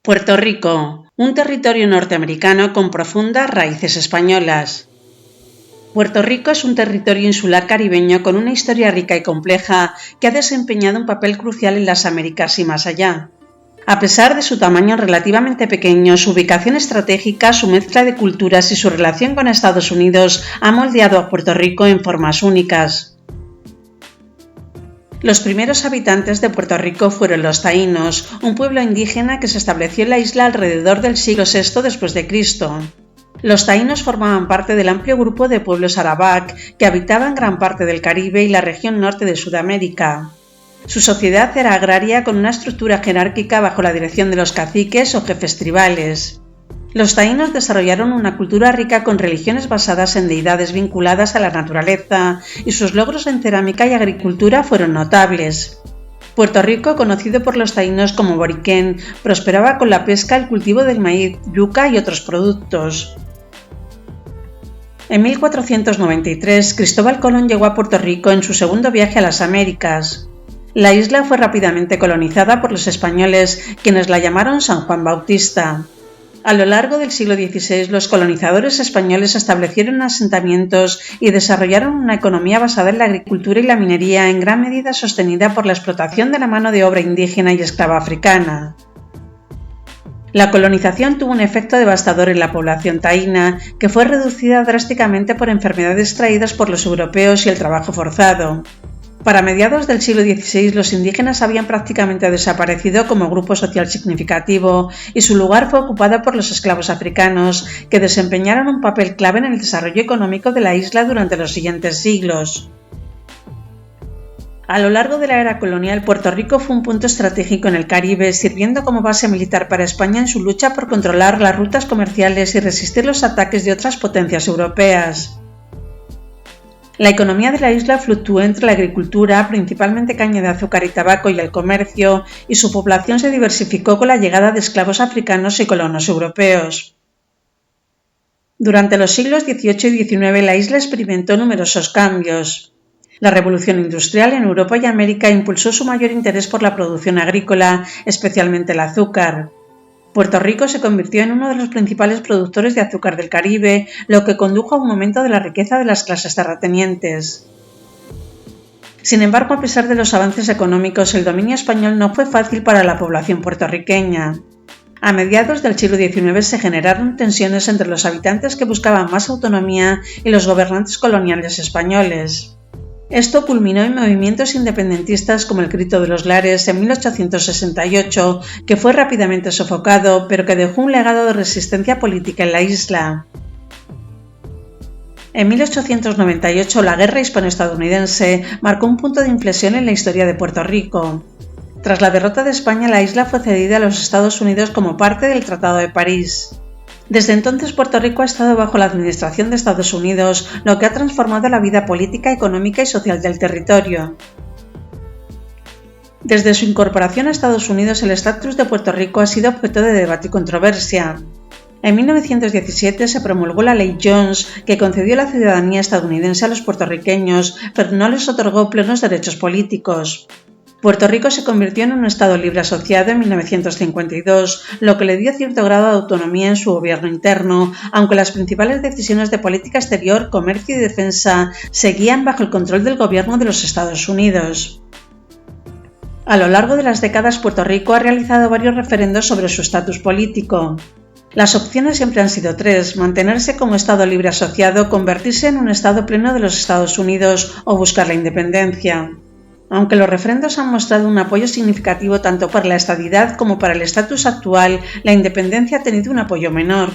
Puerto Rico, un territorio norteamericano con profundas raíces españolas. Puerto Rico es un territorio insular caribeño con una historia rica y compleja que ha desempeñado un papel crucial en las Américas y más allá. A pesar de su tamaño relativamente pequeño, su ubicación estratégica, su mezcla de culturas y su relación con Estados Unidos ha moldeado a Puerto Rico en formas únicas. Los primeros habitantes de Puerto Rico fueron los taínos, un pueblo indígena que se estableció en la isla alrededor del siglo VI después de Cristo. Los taínos formaban parte del amplio grupo de pueblos arawak que habitaban gran parte del Caribe y la región norte de Sudamérica. Su sociedad era agraria con una estructura jerárquica bajo la dirección de los caciques o jefes tribales. Los taínos desarrollaron una cultura rica con religiones basadas en deidades vinculadas a la naturaleza y sus logros en cerámica y agricultura fueron notables. Puerto Rico, conocido por los taínos como Boriquén, prosperaba con la pesca, el cultivo del maíz, yuca y otros productos. En 1493, Cristóbal Colón llegó a Puerto Rico en su segundo viaje a las Américas. La isla fue rápidamente colonizada por los españoles, quienes la llamaron San Juan Bautista. A lo largo del siglo XVI, los colonizadores españoles establecieron asentamientos y desarrollaron una economía basada en la agricultura y la minería, en gran medida sostenida por la explotación de la mano de obra indígena y esclava africana. La colonización tuvo un efecto devastador en la población taína, que fue reducida drásticamente por enfermedades traídas por los europeos y el trabajo forzado. Para mediados del siglo XVI, los indígenas habían prácticamente desaparecido como grupo social significativo y su lugar fue ocupado por los esclavos africanos, que desempeñaron un papel clave en el desarrollo económico de la isla durante los siguientes siglos. A lo largo de la era colonial, Puerto Rico fue un punto estratégico en el Caribe, sirviendo como base militar para España en su lucha por controlar las rutas comerciales y resistir los ataques de otras potencias europeas. La economía de la isla fluctuó entre la agricultura, principalmente caña de azúcar y tabaco, y el comercio, y su población se diversificó con la llegada de esclavos africanos y colonos europeos. Durante los siglos XVIII y XIX, la isla experimentó numerosos cambios. La revolución industrial en Europa y América impulsó su mayor interés por la producción agrícola, especialmente el azúcar. Puerto Rico se convirtió en uno de los principales productores de azúcar del Caribe, lo que condujo a un aumento de la riqueza de las clases terratenientes. Sin embargo, a pesar de los avances económicos, el dominio español no fue fácil para la población puertorriqueña. A mediados del siglo XIX se generaron tensiones entre los habitantes que buscaban más autonomía y los gobernantes coloniales españoles. Esto culminó en movimientos independentistas como el Grito de los Lares en 1868, que fue rápidamente sofocado, pero que dejó un legado de resistencia política en la isla. En 1898, la Guerra Hispano-Estadounidense marcó un punto de inflexión en la historia de Puerto Rico. Tras la derrota de España, la isla fue cedida a los Estados Unidos como parte del Tratado de París. Desde entonces, Puerto Rico ha estado bajo la administración de Estados Unidos, lo que ha transformado la vida política, económica y social del territorio. Desde su incorporación a Estados Unidos, el estatus de Puerto Rico ha sido objeto de debate y controversia. En 1917 se promulgó la Ley Jones, que concedió la ciudadanía estadounidense a los puertorriqueños, pero no les otorgó plenos derechos políticos. Puerto Rico se convirtió en un Estado libre asociado en 1952, lo que le dio cierto grado de autonomía en su gobierno interno, aunque las principales decisiones de política exterior, comercio y defensa seguían bajo el control del gobierno de los Estados Unidos. A lo largo de las décadas, Puerto Rico ha realizado varios referendos sobre su estatus político. Las opciones siempre han sido tres: mantenerse como Estado libre asociado, convertirse en un Estado pleno de los Estados Unidos o buscar la independencia. Aunque los referendos han mostrado un apoyo significativo tanto para la estadidad como para el estatus actual, la independencia ha tenido un apoyo menor.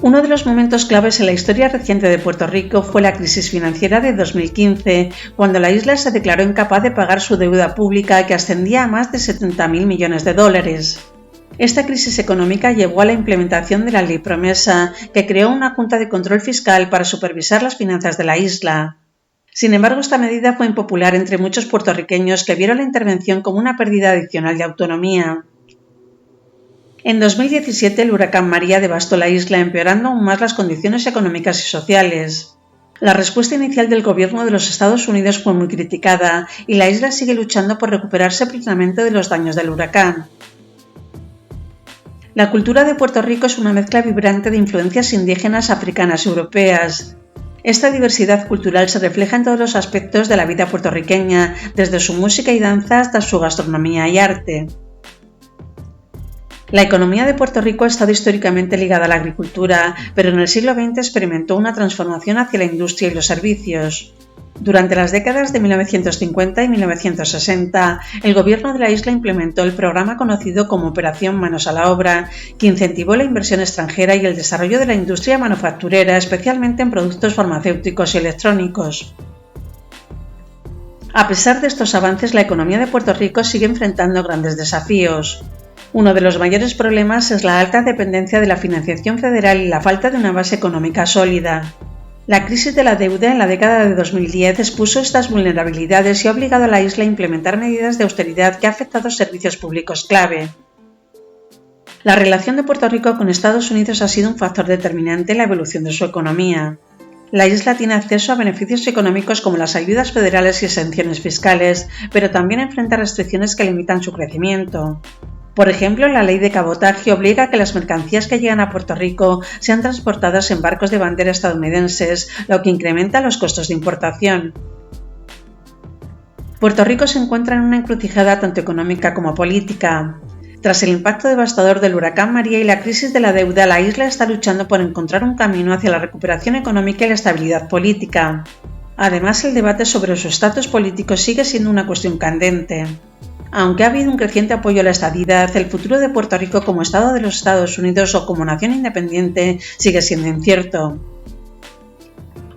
Uno de los momentos claves en la historia reciente de Puerto Rico fue la crisis financiera de 2015, cuando la isla se declaró incapaz de pagar su deuda pública, que ascendía a más de $70.000 millones. Esta crisis económica llevó a la implementación de la Ley Promesa, que creó una Junta de Control Fiscal para supervisar las finanzas de la isla. Sin embargo, esta medida fue impopular entre muchos puertorriqueños que vieron la intervención como una pérdida adicional de autonomía. En 2017, el huracán María devastó la isla, empeorando aún más las condiciones económicas y sociales. La respuesta inicial del gobierno de los Estados Unidos fue muy criticada y la isla sigue luchando por recuperarse plenamente de los daños del huracán. La cultura de Puerto Rico es una mezcla vibrante de influencias indígenas, africanas y europeas. Esta diversidad cultural se refleja en todos los aspectos de la vida puertorriqueña, desde su música y danza hasta su gastronomía y arte. La economía de Puerto Rico ha estado históricamente ligada a la agricultura, pero en el siglo XX experimentó una transformación hacia la industria y los servicios. Durante las décadas de 1950 y 1960, el gobierno de la isla implementó el programa conocido como Operación Manos a la Obra, que incentivó la inversión extranjera y el desarrollo de la industria manufacturera, especialmente en productos farmacéuticos y electrónicos. A pesar de estos avances, la economía de Puerto Rico sigue enfrentando grandes desafíos. Uno de los mayores problemas es la alta dependencia de la financiación federal y la falta de una base económica sólida. La crisis de la deuda en la década de 2010 expuso estas vulnerabilidades y ha obligado a la isla a implementar medidas de austeridad que han afectado servicios públicos clave. La relación de Puerto Rico con Estados Unidos ha sido un factor determinante en la evolución de su economía. La isla tiene acceso a beneficios económicos como las ayudas federales y exenciones fiscales, pero también enfrenta restricciones que limitan su crecimiento. Por ejemplo, la ley de cabotaje obliga a que las mercancías que llegan a Puerto Rico sean transportadas en barcos de bandera estadounidenses, lo que incrementa los costos de importación. Puerto Rico se encuentra en una encrucijada tanto económica como política. Tras el impacto devastador del huracán María y la crisis de la deuda, la isla está luchando por encontrar un camino hacia la recuperación económica y la estabilidad política. Además, el debate sobre su estatus político sigue siendo una cuestión candente. Aunque ha habido un creciente apoyo a la estadidad, el futuro de Puerto Rico como Estado de los Estados Unidos o como nación independiente sigue siendo incierto.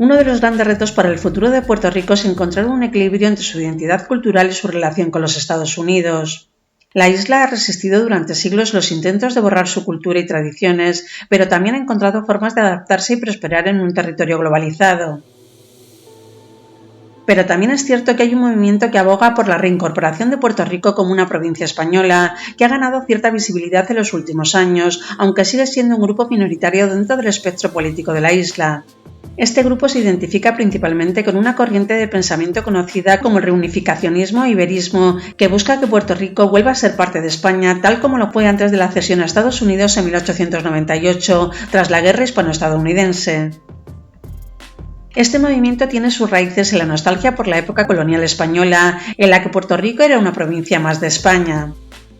Uno de los grandes retos para el futuro de Puerto Rico es encontrar un equilibrio entre su identidad cultural y su relación con los Estados Unidos. La isla ha resistido durante siglos los intentos de borrar su cultura y tradiciones, pero también ha encontrado formas de adaptarse y prosperar en un territorio globalizado. Pero también es cierto que hay un movimiento que aboga por la reincorporación de Puerto Rico como una provincia española, que ha ganado cierta visibilidad en los últimos años, aunque sigue siendo un grupo minoritario dentro del espectro político de la isla. Este grupo se identifica principalmente con una corriente de pensamiento conocida como el reunificacionismo e iberismo, que busca que Puerto Rico vuelva a ser parte de España, tal como lo fue antes de la cesión a Estados Unidos en 1898, tras la Guerra Hispano-Estadounidense. Este movimiento tiene sus raíces en la nostalgia por la época colonial española, en la que Puerto Rico era una provincia más de España.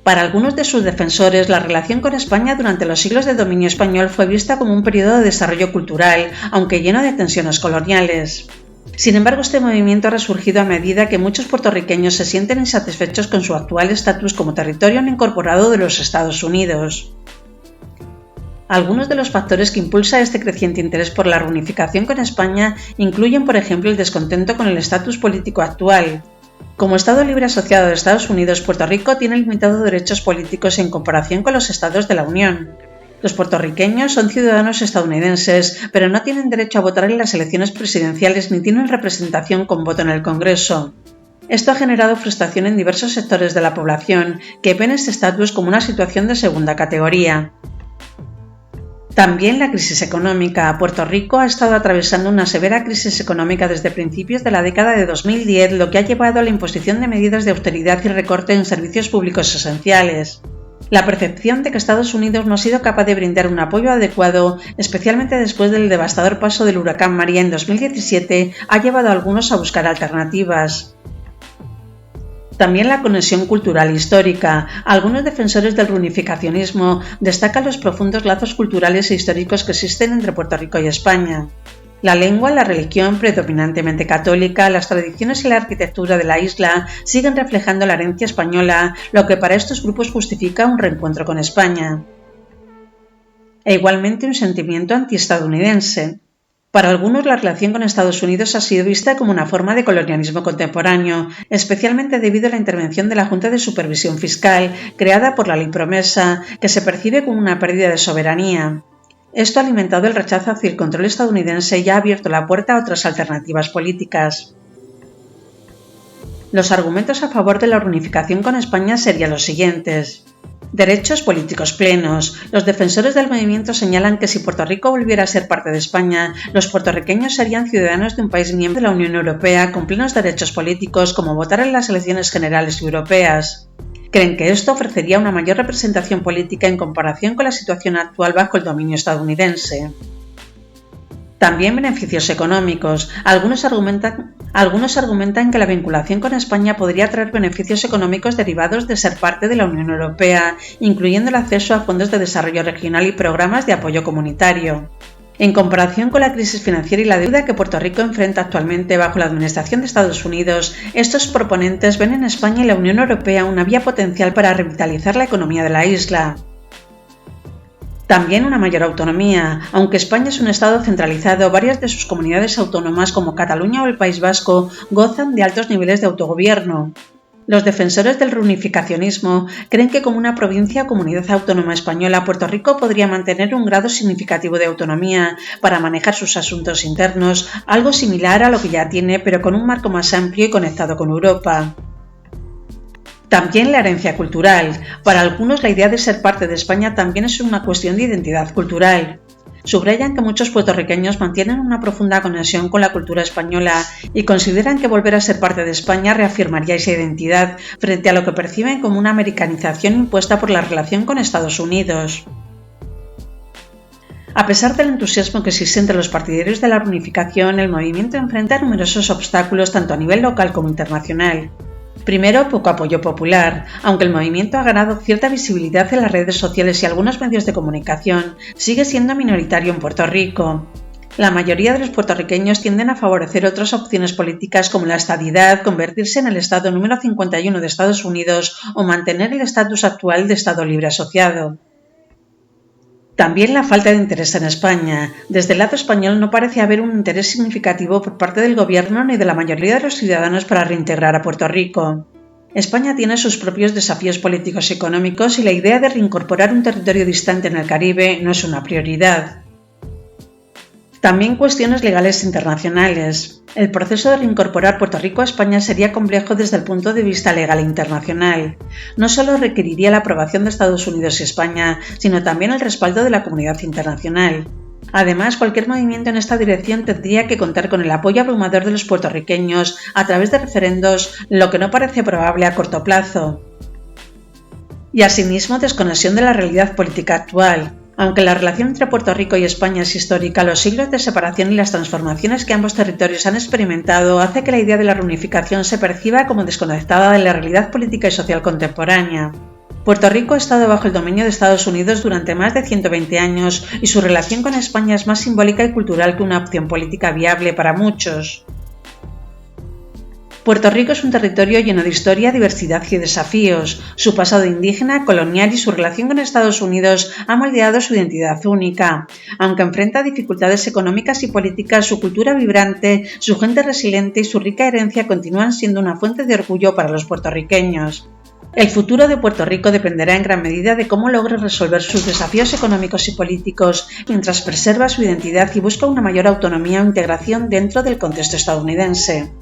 Para algunos de sus defensores, la relación con España durante los siglos de dominio español fue vista como un periodo de desarrollo cultural, aunque lleno de tensiones coloniales. Sin embargo, este movimiento ha resurgido a medida que muchos puertorriqueños se sienten insatisfechos con su actual estatus como territorio no incorporado de los Estados Unidos. Algunos de los factores que impulsa este creciente interés por la reunificación con España incluyen, por ejemplo, el descontento con el estatus político actual. Como Estado libre asociado de Estados Unidos, Puerto Rico tiene limitados derechos políticos en comparación con los estados de la Unión. Los puertorriqueños son ciudadanos estadounidenses, pero no tienen derecho a votar en las elecciones presidenciales ni tienen representación con voto en el Congreso. Esto ha generado frustración en diversos sectores de la población, que ven este estatus como una situación de segunda categoría. También la crisis económica. Puerto Rico ha estado atravesando una severa crisis económica desde principios de la década de 2010, lo que ha llevado a la imposición de medidas de austeridad y recorte en servicios públicos esenciales. La percepción de que Estados Unidos no ha sido capaz de brindar un apoyo adecuado, especialmente después del devastador paso del huracán María en 2017, ha llevado a algunos a buscar alternativas. También la conexión cultural histórica. Algunos defensores del reunificacionismo destacan los profundos lazos culturales e históricos que existen entre Puerto Rico y España. La lengua, la religión predominantemente católica, las tradiciones y la arquitectura de la isla siguen reflejando la herencia española, lo que para estos grupos justifica un reencuentro con España. E igualmente un sentimiento antiestadounidense. Para algunos, la relación con Estados Unidos ha sido vista como una forma de colonialismo contemporáneo, especialmente debido a la intervención de la Junta de Supervisión Fiscal, creada por la Ley Promesa, que se percibe como una pérdida de soberanía. Esto ha alimentado el rechazo hacia el control estadounidense y ha abierto la puerta a otras alternativas políticas. Los argumentos a favor de la reunificación con España serían los siguientes. Derechos políticos plenos. Los defensores del movimiento señalan que si Puerto Rico volviera a ser parte de España, los puertorriqueños serían ciudadanos de un país miembro de la Unión Europea con plenos derechos políticos como votar en las elecciones generales europeas. Creen que esto ofrecería una mayor representación política en comparación con la situación actual bajo el dominio estadounidense. También beneficios económicos. Algunos argumentan que la vinculación con España podría traer beneficios económicos derivados de ser parte de la Unión Europea, incluyendo el acceso a fondos de desarrollo regional y programas de apoyo comunitario. En comparación con la crisis financiera y la deuda que Puerto Rico enfrenta actualmente bajo la administración de Estados Unidos, estos proponentes ven en España y la Unión Europea una vía potencial para revitalizar la economía de la isla. También una mayor autonomía. Aunque España es un Estado centralizado, varias de sus comunidades autónomas como Cataluña o el País Vasco gozan de altos niveles de autogobierno. Los defensores del reunificacionismo creen que como una provincia o comunidad autónoma española, Puerto Rico podría mantener un grado significativo de autonomía para manejar sus asuntos internos, algo similar a lo que ya tiene, pero con un marco más amplio y conectado con Europa. También la herencia cultural. Para algunos, la idea de ser parte de España también es una cuestión de identidad cultural. Subrayan que muchos puertorriqueños mantienen una profunda conexión con la cultura española y consideran que volver a ser parte de España reafirmaría esa identidad frente a lo que perciben como una americanización impuesta por la relación con Estados Unidos. A pesar del entusiasmo que existe entre los partidarios de la reunificación, el movimiento enfrenta numerosos obstáculos tanto a nivel local como internacional. Primero, poco apoyo popular. Aunque el movimiento ha ganado cierta visibilidad en las redes sociales y algunos medios de comunicación, sigue siendo minoritario en Puerto Rico. La mayoría de los puertorriqueños tienden a favorecer otras opciones políticas como la estadidad, convertirse en el Estado número 51 de Estados Unidos o mantener el estatus actual de Estado libre asociado. También la falta de interés en España. Desde el lado español no parece haber un interés significativo por parte del gobierno ni de la mayoría de los ciudadanos para reintegrar a Puerto Rico. España tiene sus propios desafíos políticos y económicos y la idea de reincorporar un territorio distante en el Caribe no es una prioridad. También cuestiones legales internacionales. El proceso de reincorporar Puerto Rico a España sería complejo desde el punto de vista legal internacional. No solo requeriría la aprobación de Estados Unidos y España, sino también el respaldo de la comunidad internacional. Además, cualquier movimiento en esta dirección tendría que contar con el apoyo abrumador de los puertorriqueños a través de referendos, lo que no parece probable a corto plazo. Y asimismo, desconexión de la realidad política actual. Aunque la relación entre Puerto Rico y España es histórica, los siglos de separación y las transformaciones que ambos territorios han experimentado hace que la idea de la reunificación se perciba como desconectada de la realidad política y social contemporánea. Puerto Rico ha estado bajo el dominio de Estados Unidos durante más de 120 años y su relación con España es más simbólica y cultural que una opción política viable para muchos. Puerto Rico es un territorio lleno de historia, diversidad y desafíos. Su pasado indígena, colonial y su relación con Estados Unidos ha moldeado su identidad única. Aunque enfrenta dificultades económicas y políticas, su cultura vibrante, su gente resiliente y su rica herencia continúan siendo una fuente de orgullo para los puertorriqueños. El futuro de Puerto Rico dependerá en gran medida de cómo logre resolver sus desafíos económicos y políticos, mientras preserva su identidad y busca una mayor autonomía o integración dentro del contexto estadounidense.